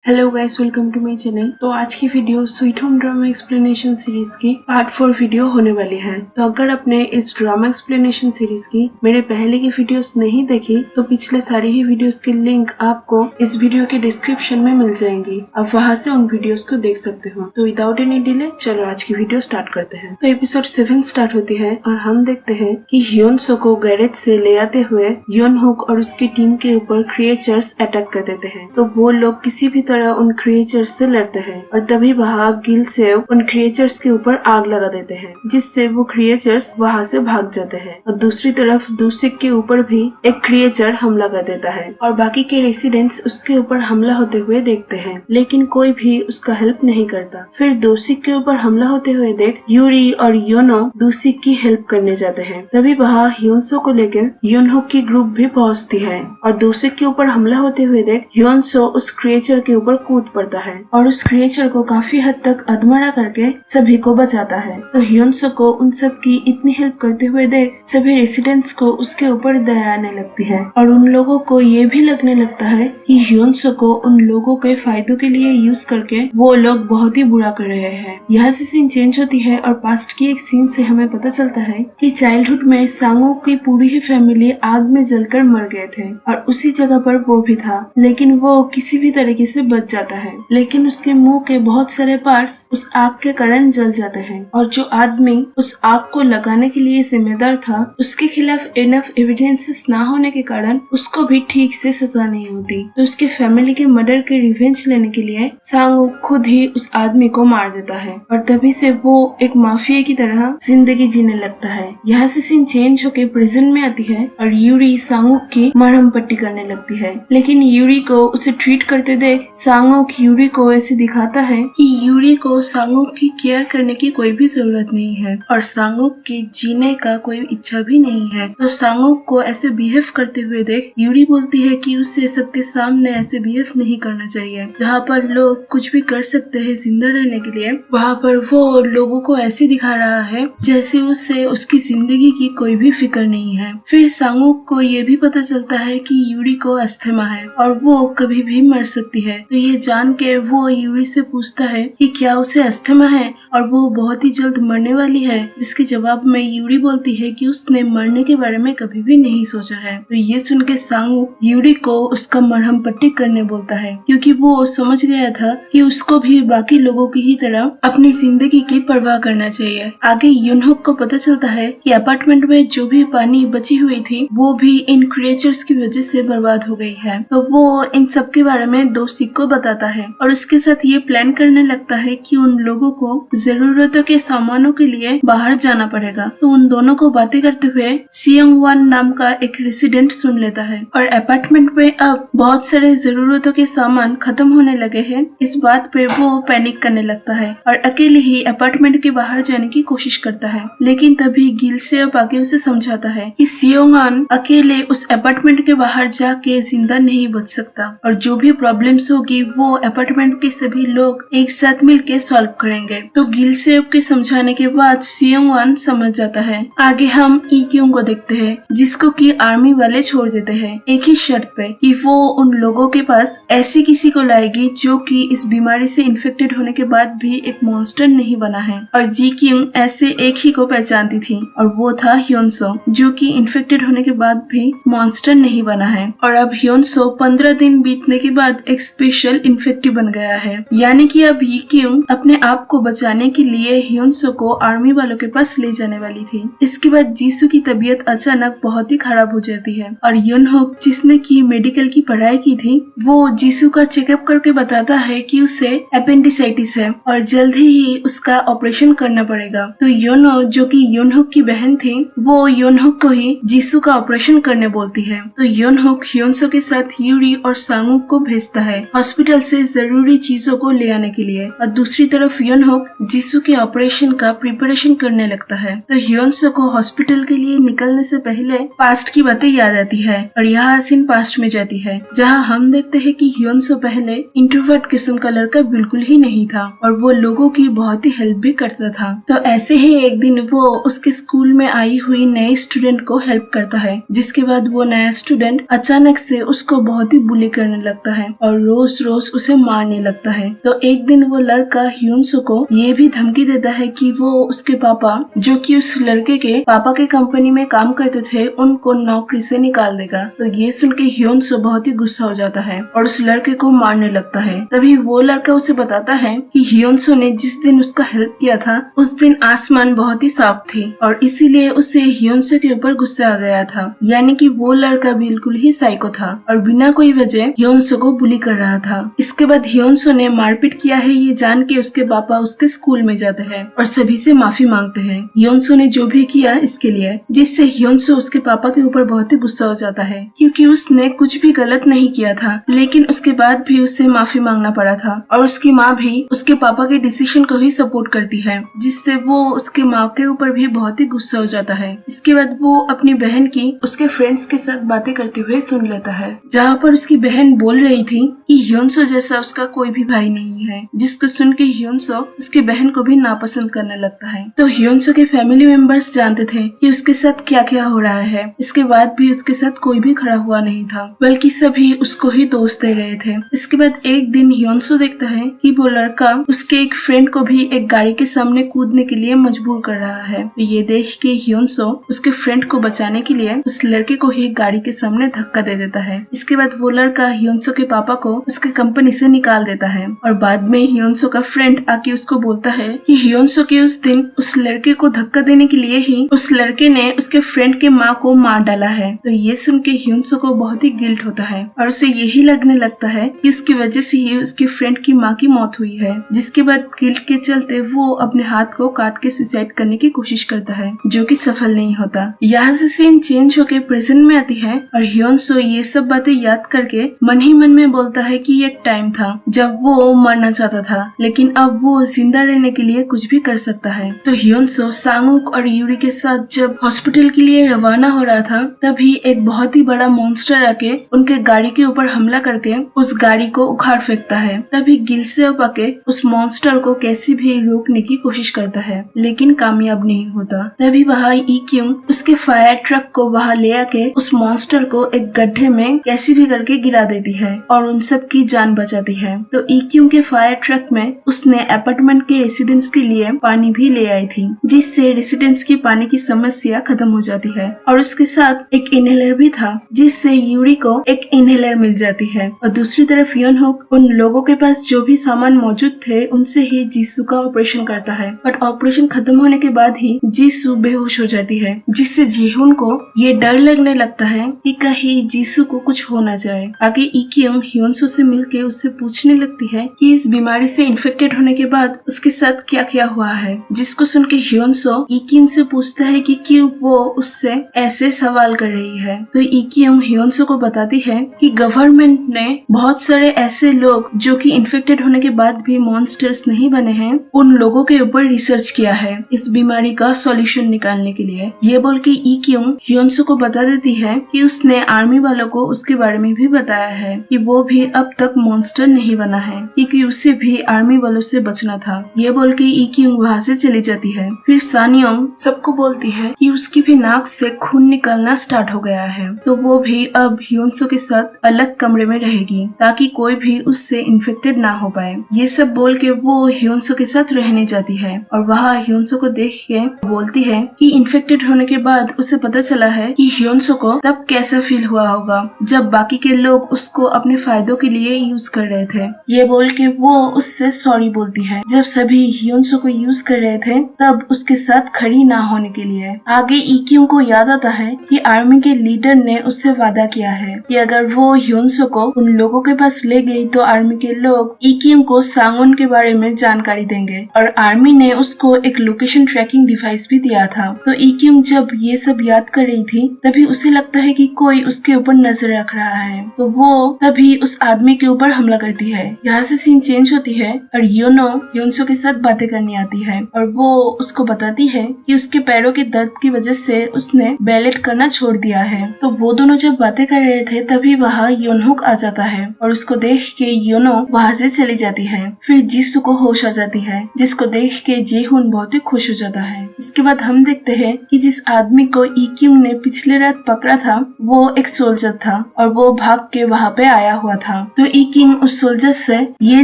Hello guys, welcome to my channel. तो आज की video sweet home drama explanation series की पार्ट 4 वीडियो होने वाली है। तो अगर आपने इस ड्रामा एक्सप्लेनेशन सीरीज की मेरे पहले की वीडियोस नहीं देखी तो पिछले सारी ही वीडियोस के लिंक आपको इस वीडियो के डिस्क्रिप्शन में मिल जाएंगी। आप वहां से उन वीडियोस को देख सकते हो। तो विदाउट एनी डिले चलो आज की वीडियो स्टार्ट करते हैं। तो एपिसोड 7 स्टार्ट होती है और हम देखते हैं कि ह्योन सो को गैरेज से ले आते हुए योन हुक और उसकी टीम के ऊपर क्रिएचर्स अटैक कर देते हैं। तो वो लोग किसी भी तरह उन क्रिएचर्स से लड़ते हैं और तभी वहाँ गिल से उन क्रिएचर्स के ऊपर आग लगा देते हैं, जिससे वो क्रिएचर्स वहाँ से भाग जाते हैं। और दूसरी तरफ दूसिक के ऊपर भी एक क्रिएचर हमला कर देता है और बाकी के रेसिडेंट्स उसके ऊपर हमला होते हुए देखते हैं, लेकिन कोई भी उसका हेल्प नहीं करता। फिर दूसिक के ऊपर हमला होते हुए देख यूरी और योनो दूसिक की हेल्प करने जाते हैं। तभी वहाँ ह्योनसो को लेकर योनहुक की ग्रुप भी पहुँचती है और दूसिक के ऊपर हमला होते हुए देख ह्योनसो उस क्रिएचर के ऊपर कूद पड़ता है और उस क्रिएचर को काफी हद तक अधमरा करके सभी को बचाता है। तो ह्योनसो को उन सब की इतनी हेल्प करते हुए देख सभी रेसिडेंट्स को उसके ऊपर दया आने लगती है और उन लोगों को ये भी लगने लगता है कि ह्योनसो को उन लोगों के फायदों के लिए यूज करके वो लोग बहुत ही बुरा कर रहे हैं। यहाँ से सीन चेंज होती है और पास्ट की एक सीन से हमें पता चलता है कि चाइल्डहुड में सांगो की पूरी ही फैमिली आग में जलकर मर गए थे और उसी जगह पर वो भी था, लेकिन वो किसी भी तरीके से बच जाता है। लेकिन उसके मुंह के बहुत सारे पार्ट्स उस आग के कारण जल जाते हैं और जो आदमी उस आग को लगाने के लिए जिम्मेदार था उसके खिलाफ इनफ एविडेंसेस ना होने के कारण उसको भी ठीक से सजा नहीं होती। तो उसके फैमिली के मर्डर के रिवेंज लेने के लिए सांगो खुद ही उस आदमी को मार देता है और तभी से वो एक माफिया की तरह जिंदगी जीने लगता है। यहाँ से सीन चेंज होके प्रिजन में आती है और यूरी सांगो की मरहम पट्टी करने लगती है, लेकिन यूरी को उसे ट्रीट करते देख सांगो यूरी को ऐसे दिखाता है कि यूरी को सांगो की केयर करने की कोई भी जरूरत नहीं है और सांगो के जीने का कोई इच्छा भी नहीं है। तो सांगो को ऐसे बिहेव करते हुए देख यूरी बोलती है कि उससे सबके सामने ऐसे बिहेव नहीं करना चाहिए। जहाँ पर लोग कुछ भी कर सकते हैं जिंदा रहने के लिए, वहाँ पर वो लोगों को ऐसे दिखा रहा है जैसे उससे उसकी जिंदगी की कोई भी फिक्र नहीं है। फिर सांगो को ये भी पता चलता है कि यूरी को अस्थमा है और वो कभी भी मर सकती है। तो ये जान के वो यूरी से पूछता है कि क्या उसे अस्थमा है और वो बहुत ही जल्द मरने वाली है, जिसके जवाब में यूरी बोलती है कि उसने मरने के बारे में कभी भी नहीं सोचा है। तो ये सुन के सांगो यूरी को उसका मरहम पट्टी करने बोलता है, क्योंकि वो समझ गया था कि उसको भी बाकी लोगों की ही तरह अपनी जिंदगी की परवाह करना चाहिए। आगे योनहुक को पता चलता है कि अपार्टमेंट में जो भी पानी बची हुई थी वो भी इन क्रिएचर्स की वजह से बर्बाद हो गई है। तो वो इन सब के बारे में दूसिक को बताता है और उसके साथ ये प्लान करने लगता है कि उन लोगों को जरूरतों के सामानों के लिए बाहर जाना पड़ेगा। तो उन दोनों को बातें करते हुए सियंग वन नाम का एक रेसिडेंट सुन लेता है और अपार्टमेंट में अब बहुत सारे जरूरतों के सामान खत्म होने लगे हैं। इस बात पे वो पैनिक करने लगता है और अकेले ही अपार्टमेंट के बाहर जाने की कोशिश करता है, लेकिन तभी गिलसेओप आके उसे समझाता है कि सियोंगन अकेले उस अपार्टमेंट के बाहर जाके जिंदा नहीं बच सकता और जो भी प्रॉब्लम्स होगी वो अपार्टमेंट के सभी लोग एक साथ मिलके सॉल्व करेंगे। तो गिलसेओप के समझाने के बाद सियोंगन समझ जाता है। आगे हम इक्यूंग को देखते हैं, जिसको कि आर्मी वाले छोड़ देते हैं एक ही शर्त पे कि वो उन लोगों के पास ऐसे किसी को लाएगी जो कि इस बीमारी से इन्फेक्टेड होने के बाद भी एक मॉन्स्टर नहीं बना है। और जी क्यूंग ऐसे एक ही को पहचानती थी और वो था ह्योनसो, जो कि इन्फेक्टेड होने के बाद भी मॉन्स्टर नहीं बना है। और अब ह्योनसो 15 दिन बीतने के बाद एक स्पेशल इन्फेक्टिव बन गया है, यानी कि अब ये क्यों अपने आप को बचाने के लिए ह्योनसो को आर्मी वालों के पास ले जाने वाली थी। इसके बाद जीसू की तबीयत अचानक बहुत ही खराब हो जाती है और योनहुक, जिसने की मेडिकल की पढ़ाई की थी, वो जीसू का चेकअप करके बताता है कि उसे अपेंडिसाइटिस है और जल्द ही उसका ऑपरेशन करना पड़ेगा। तो योनो, जो कि योनहुक की बहन थी, वो योनहुक को ही जीसू का ऑपरेशन करने बोलती है। तो योनहुक ह्योनसो के साथ यूरी और सांगू को भेजता है हॉस्पिटल से जरूरी चीजों को ले आने के लिए और दूसरी तरफ योनहुक जीसू के ऑपरेशन का प्रिपरेशन करने लगता है। तो ह्योनसो को हॉस्पिटल के लिए निकलने से पहले पास्ट की बातें याद आती है और यहाँ सीन पास्ट में जाती है, जहाँ हम देखते हैं कि ह्योनसो पहले इंट्रोवर्ट किस्म का लड़का बिल्कुल ही नहीं था और वो लोगों की बहुत ही हेल्प भी करता था। तो ऐसे ही एक दिन वो उसके स्कूल में आई हुई नई स्टूडेंट को हेल्प करता है, जिसके बाद वो नया स्टूडेंट अचानक से उसको बहुत ही बुली करने लगता है और रोज रोज रोज उसे मारने लगता है। तो एक दिन वो लड़का ह्यूनसो को ये भी धमकी देता है कि वो उसके पापा, जो कि उस लड़के के पापा के कंपनी में काम करते थे, उनको नौकरी से निकाल देगा। तो ये सुन के ह्यूनसो बहुत ही गुस्सा हो जाता है और उस लड़के को मारने लगता है। तभी वो लड़का उसे बताता है कि ह्यूनसो ने जिस दिन उसका हेल्प किया था उस दिन आसमान बहुत ही साफ थी और इसीलिए उसे ह्यूनसो के ऊपर गुस्सा आ गया था। यानी कि वो लड़का बिल्कुल ही साइको था और बिना कोई वजह ह्यूनसो को बुली कर रहा था। इसके बाद ह्यूनसो ने मारपीट किया है ये जान के उसके पापा उसके स्कूल में जाते हैं और सभी से माफी मांगते हैं ह्यूनसो ने जो भी किया इसके लिए, जिससे ह्यूनसो उसके पापा के ऊपर बहुत ही गुस्सा हो जाता है क्योंकि उसने कुछ भी गलत नहीं किया था, लेकिन उसके बाद भी उसे माफी मांगना पड़ा था। और उसकी माँ भी उसके पापा के डिसीजन को ही सपोर्ट करती है, जिससे वो उसके माँ के ऊपर भी बहुत ही गुस्सा हो जाता है। इसके बाद वो अपनी बहन की उसके फ्रेंड्स के साथ बातें करते हुए सुन लेता है, जहाँ पर उसकी बहन बोल रही थी कि ह्यूनसो जैसा उसका कोई भी भाई नहीं है, जिसको सुन के ह्यूनसो उसकी बहन को भी नापसंद करने लगता है। तो ह्यूनसो के फैमिली मेंबर्स जानते थे कि उसके साथ क्या क्या हो रहा है, इसके बाद भी उसके साथ कोई भी खड़ा हुआ नहीं था, बल्कि सभी उसको ही दोष दे रहे थे। इसके बाद एक दिन ह्यूनसो देखता है कि वो लड़का उसके एक फ्रेंड को भी एक गाड़ी के सामने कूदने के लिए मजबूर कर रहा है। तो ये देख के ह्यूनसो उसके फ्रेंड को बचाने के लिए उस लड़के को ही गाड़ी के सामने धक्का दे देता है। इसके बाद वो लड़का ह्यूनसो के पापा को उसके कंपनी से निकाल देता है और बाद में ह्यूनसो का फ्रेंड आके उसको बोलता है कि ह्यूनसो के उस दिन उस लड़के को धक्का देने के लिए ही उस लड़के ने उसके फ्रेंड के माँ को मार डाला है। तो ये सुन के ह्यूनसो को बहुत ही गिल्ट होता है और उसे यही लगने लगता है कि उसकी वजह से ही उसके फ्रेंड की माँ की मौत हुई है। जिसके बाद गिल्ट के चलते वो अपने हाथ को काट के सुसाइड करने की कोशिश करता है, जो कि सफल नहीं होता। यहाँ से सीन चेंज होके प्रेजेंट में आती है और ह्यूनसो ये सब बातें याद करके मन ही मन में बोलता है कि एक टाइम था जब वो मरना चाहता था, लेकिन अब वो जिंदा रहने के लिए कुछ भी कर सकता है। तो ह्यूनसो सांगुक और यूरी के साथ जब हॉस्पिटल के लिए रवाना हो रहा था, तभी एक बहुत ही बड़ा मॉन्स्टर आके उनके गाड़ी के ऊपर हमला करके उस गाड़ी को उखाड़ फेंकता है। तभी गिल्सेप आके उस मॉन्स्टर को कैसे भी रोकने की कोशिश करता है, लेकिन कामयाब नहीं होता। तभी वहाँ इक्यूंग उसके फायर ट्रक को वहाँ ले आके उस मॉन्स्टर को एक गड्ढे में कैसे भी करके गिरा देती है और उन सब की जान बचाती है। तो इक्यूंग के फायर ट्रक में उसने अपार्टमेंट के रेसिडेंट्स के लिए पानी भी ले आई थी, जिससे रेसिडेंट्स की पानी की समस्या खत्म हो जाती है। और उसके साथ एक इनहेलर भी था, जिससे यूरी को एक इनहेलर मिल जाती है। और दूसरी तरफ योनहुक उन लोगों के पास जो भी सामान मौजूद थे उनसे ही जीसू का ऑपरेशन करता है, बट ऑपरेशन खत्म होने के बाद ही जीसू बेहोश हो जाती है, जिससे जीहुन को ये डर लगने लगता है कि कहीं जीसू को कुछ हो न जाए। आगे इक्यूंग ह्यूनसो से मिलके उससे पूछने लगती है कि इस बीमारी से इन्फेक्टेड होने के बाद उसके साथ क्या क्या हुआ है, जिसको सुन के ह्यूनसो इक्यूंग से पूछता है कि क्यों वो उससे ऐसे सवाल कर रही है। तो इक्यूंग ह्यूनसो को बताती है कि गवर्नमेंट ने बहुत सारे ऐसे लोग जो कि इन्फेक्टेड होने के बाद भी मॉन्स्टर्स नहीं बने हैं, उन लोगों के ऊपर रिसर्च किया है इस बीमारी का सॉल्यूशन निकालने के लिए। ये बोल के इक्यूंग ह्यूनसो को बता देती है कि उसने आर्मी वालों को उसके बारे में भी बताया है कि वो भी अब तक मॉन्स्टर नहीं बना है, क्योंकि उसे भी आर्मी वालों से बचना था। ये बोल के इक्यूंग वहाँ से चली जाती है। फिर सानियोंग सबको बोलती है कि उसकी भी नाक से खून निकलना स्टार्ट हो गया है, तो वो भी अब ह्यूनसो के साथ अलग कमरे में रहेगी ताकि कोई भी उससे इन्फेक्टेड ना हो पाए। ये सब बोल के वो ह्यूनसो के साथ रहने जाती है और वहाँ ह्यूनसो को देख के बोलती है कि इन्फेक्टेड होने के बाद उसे पता चला है कि ह्यूनसो को तब कैसा फील हुआ होगा जब बाकी के लोग उसको अपने फायदों के लिए यूज कर रहे थे। ये बोल के वो उससे सॉरी बोलती है जब सभी ह्यूनसो को यूज कर रहे थे तब उसके साथ खड़ी ना होने के लिए। आगे इक्यूंग को याद आता है कि आर्मी के लीडर ने उससे वादा किया है कि अगर वो ह्यूनसो को उन लोगों के पास ले गई तो आर्मी के लोग इक्यूंग को सांगुन के बारे में जानकारी देंगे और आर्मी ने उसको एक लोकेशन ट्रैकिंग डिवाइस भी दिया था। तो इक्यूंग जब ये सब याद कर रही थी तभी उसे लगता है कि कोई उसके ऊपर नजर रख रहा है, तो वो तभी उस आदमी के ऊपर हमला करती है। यहाँ से सीन चेंज होती है और योनो ह्यूनसो के साथ बातें करनी आती है और वो उसको बताती है कि उसके पैरों के दर्द की वजह से उसने बैलेट करना छोड़ दिया है। तो वो दोनों जब बातें कर रहे थे तभी वहाँ योनहुक आ जाता है और उसको देख के योनो वहाँ से चली जाती है। फिर जीसू को होश आ जाती है, जिसको देख के जेहुन बहुत ही खुश हो जाता है। इसके बाद हम देखते हैं कि जिस आदमी को इक्यूंग ने पिछले रात पकड़ा था वो एक सोल्जर था और वो भाग के वहाँ पे आया हुआ था। तो तो ई किम उस सोल्जर से ये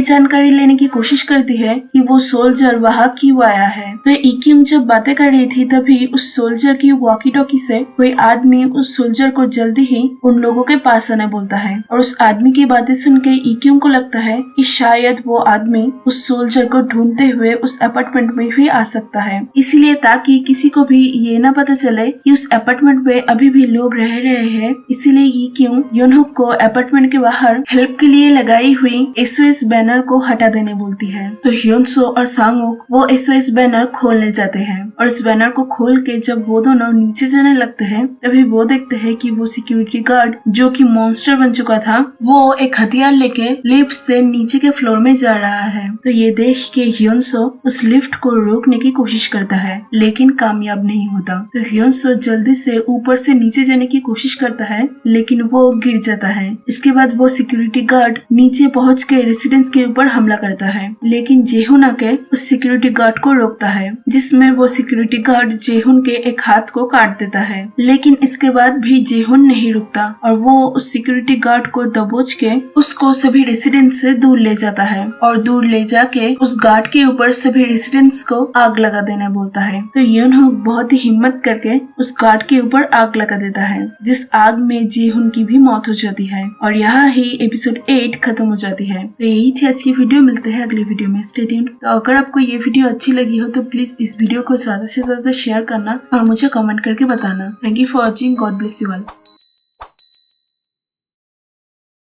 जानकारी लेने की कोशिश करती है कि वो सोल्जर वहाँ क्यों आया है। तो ई किम जब बातें कर रही थी तभी उस सोल्जर की वॉकी टॉकी से कोई आदमी उस सोल्जर को जल्दी ही उन लोगों के पास आने बोलता है और उस आदमी की बातें सुन के ई किम को लगता है कि शायद वो आदमी उस सोल्जर को ढूंढते हुए उस अपार्टमेंट में भी आ सकता है, इसीलिए ताकि किसी को भी ये न पता चले कि उस अपार्टमेंट में अभी भी लोग रह रहे हैं, इसीलिए ई किम योनहुक को अपार्टमेंट के बाहर हेल्प के लिए लगाई हुई SOS बैनर को हटा देने बोलती है। तो ह्योनसो और सांगुक वो SOS बैनर खोलने जाते हैं और इस बैनर को खोल के जब वो दोनों नीचे जाने लगते हैं तभी वो देखते हैं कि वो सिक्योरिटी गार्ड जो कि मॉन्स्टर बन चुका था वो एक हथियार लेके लिफ्ट से नीचे के फ्लोर में जा रहा है। तो ये देख के ह्योनसो उस लिफ्ट को रोकने की कोशिश करता है लेकिन कामयाब नहीं होता। तो ह्योनसो जल्दी से ऊपर से नीचे जाने की कोशिश करता है लेकिन वो गिर जाता है। इसके बाद वो सिक्योरिटी गार्ड नीचे पहुंच के रेसिडेंस के ऊपर हमला करता है लेकिन जेहुन आके उस सिक्योरिटी गार्ड को रोकता है, जिसमें वो सिक्योरिटी गार्ड जेहुन के एक हाथ को काट देता है। लेकिन इसके बाद भी जेहुन नहीं रुकता और वो उस सिक्योरिटी गार्ड को दबोच के उसको सभी रेसिडेंस से दूर ले जाता है और दूर ले जाके उस गार्ड के ऊपर सभी रेसिडेंस को आग लगा देना बोलता है। तो योनहुक बहुत ही हिम्मत करके उस गार्ड के ऊपर आग लगा देता है, जिस आग में जेहुन की भी मौत हो जाती है और यहाँ ही एपिसोड 8 खत्म हो जाती है। तो यही थी आज की वीडियो, मिलते हैं अगली वीडियो में। Stay tuned. तो अगर आपको ये वीडियो अच्छी लगी हो तो प्लीज इस वीडियो को ज्यादा से ज्यादा शेयर करना और मुझे कमेंट करके बताना। Thank you for watching. God bless you all.